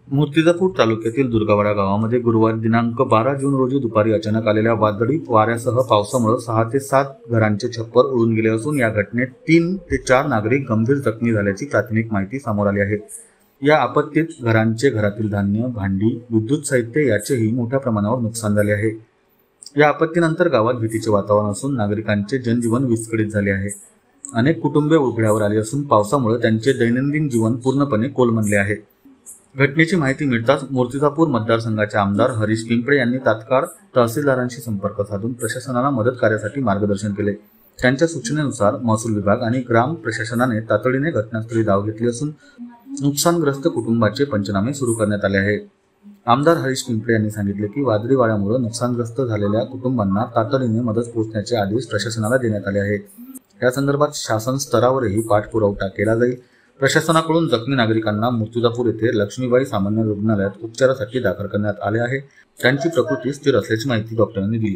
मूर्तिजापूर तालुक्यातील दुर्गावाडा गावामध्ये गुरुवार दिनांक 12 जून रोजी दुपारी अचानक आलेल्या वादळी वाऱ्यासह पावसामुळे 6 ते 7 घरांचे छप्पर उडून गेले असून या घटनेत 3 ते 4 नागरिक गंभीर जखमी झाल्याची प्राथमिक माहिती समोर आली आहे। या आपत्तीत घरातील धान्य, भांडी, विद्युत साहित्य याचेही मोठ्या प्रमाणावर नुकसान झाले आहे। या आपत्तीनंतर गावात भीतीचे वातावरण असून नागरिकांचे जनजीवन विस्कळीत झाले आहे। अनेक कुटुंबे उघड्यावर आली असून पावसामुळे त्यांचे दैनंदिन जीवन पूर्णपणे कोलमडले आहे। घटनेची माहिती मिळताच मूर्तिजापूर मतदारसंघाचे आमदार हरीश पिंपळे यांनी तात्काळ तहसीलदारांशी संपर्क साधून प्रशासनाला मदत कार्यासाठी मार्गदर्शन केले। त्यांच्या सूचनेनुसार महसूल विभाग आणि ग्राम प्रशासनाने तातडीने घटनास्थळी धाव घेतली असून नुकसानग्रस्त कुटुंबाचे पंचनामे सुरू करण्यात आले आहे। आमदार हरीश पिंपळे यांनी सांगितले की वादळी वाऱ्यामुळे नुकसानग्रस्त झालेल्या कुटुंबांना तातडीने मदत पोहोचण्याचे आदेश प्रशासनाला देण्यात आले आहेत। या संदर्भात शासन स्तरावरही पाठपुरावा केला जाईल। प्रशासनाकडून जखमी नागरिकांना मूर्तिजापूर येथे लक्ष्मीबाई सामान्य रुग्णालयात उपचारासाठी दाखल करण्यात आले आहे। त्यांची प्रकृती स्थिर असल्याची माहिती डॉक्टरांनी दिली।